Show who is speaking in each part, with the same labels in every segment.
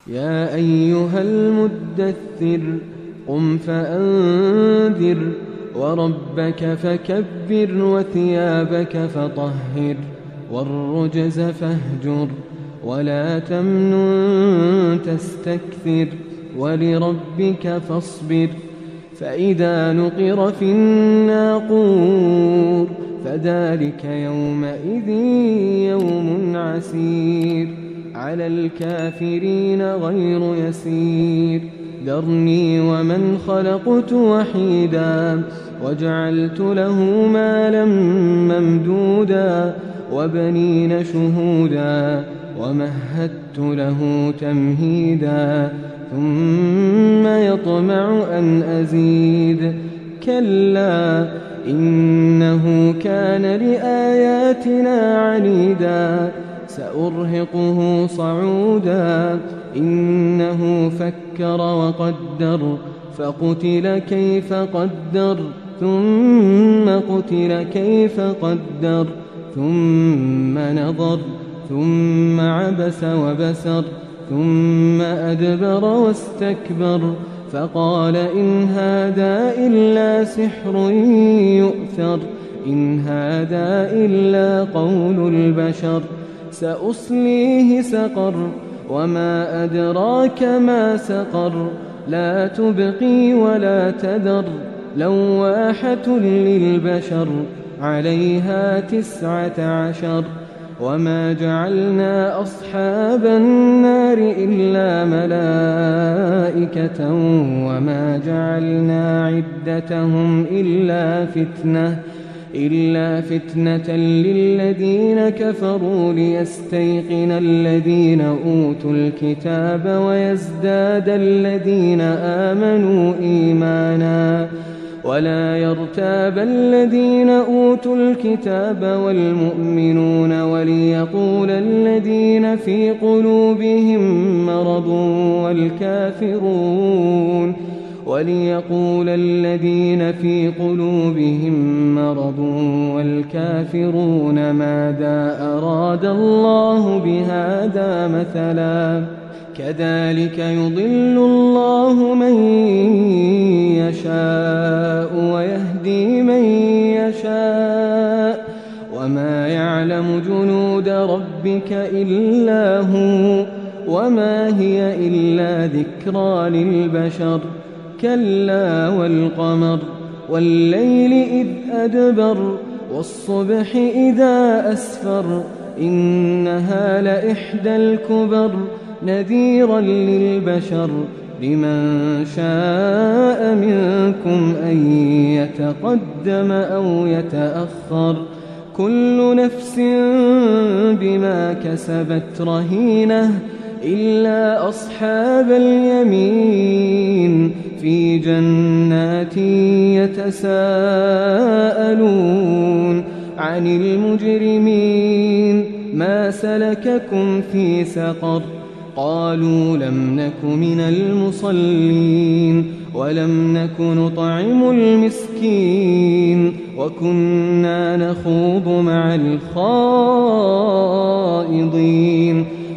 Speaker 1: يا أيها المدثر قم فأنذر وربك فكبر وثيابك فطهر والرجز فاهجر ولا تمنن تستكثر ولربك فاصبر فإذا نقر في الناقور فذلك يومئذ يوم عسير على الكافرين غير يسير ذرني ومن خلقت وحيدا وجعلت له مالا ممدودا وبنين شهودا ومهدت له تمهيدا ثم يطمع أن أزيد كلا إنه كان لآياتنا عنيدا سأرهقه صعودا إنه فكر وقدر فقتل كيف قدر ثم قتل كيف قدر ثم نظر ثم عبس وبسر ثم أدبر واستكبر فقال إن هذا إلا سحر يؤثر إن هذا إلا قول البشر سأصليه سقر وما أدراك ما سقر لا تبقي ولا تذر لواحة للبشر عليها 19 وما جعلنا أصحاب النار إلا ملائكة وما جعلنا عدتهم إلا فتنة للذين كفروا ليستيقن الذين أوتوا الكتاب ويزداد الذين آمنوا إيمانا ولا يرتاب الذين أوتوا الكتاب والمؤمنون وليقول الذين في قلوبهم مرض والكافرون ماذا أراد الله بهذا مثلا كذلك يضل الله من يشاء ويهدي من يشاء وما يعلم جنود ربك إلا هو وما هي إلا ذكرى للبشر كلا والقمر والليل إذ أدبر والصبح إذا أسفر إنها لإحدى الكبر نذيرا للبشر لمن شاء منكم أن يتقدم أو يتأخر كل نفس بما كسبت رهينة إلا أصحاب اليمين في جنات يتساءلون عن المجرمين ما سلككم في سقر قالوا لم نك من المصلين ولم نك نطعم المسكين وكنا نخوض مع الخائضين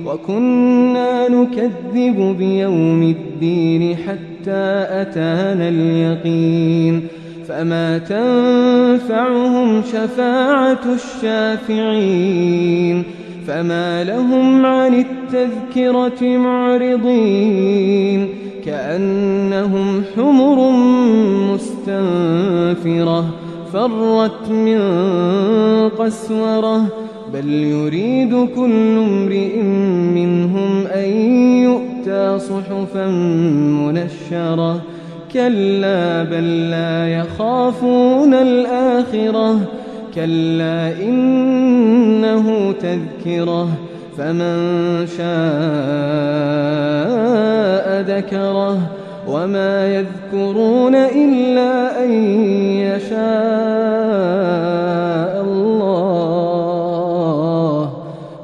Speaker 1: وكنا نكذب بيوم الدين حتى أتانا اليقين فما تنفعهم شفاعة الشافعين فما لهم عن التذكرة معرضين كأنهم حمر مستنفرة فرت من قسورة بل يريد كل امرئ منهم أن يؤتى صحفا منشرة كلا بل لا يخافون الآخرة كلا إنه تذكرة فمن شاء ذكره وما يذكرون إلا أن يشاء الله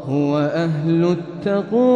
Speaker 1: هو أهل التقوى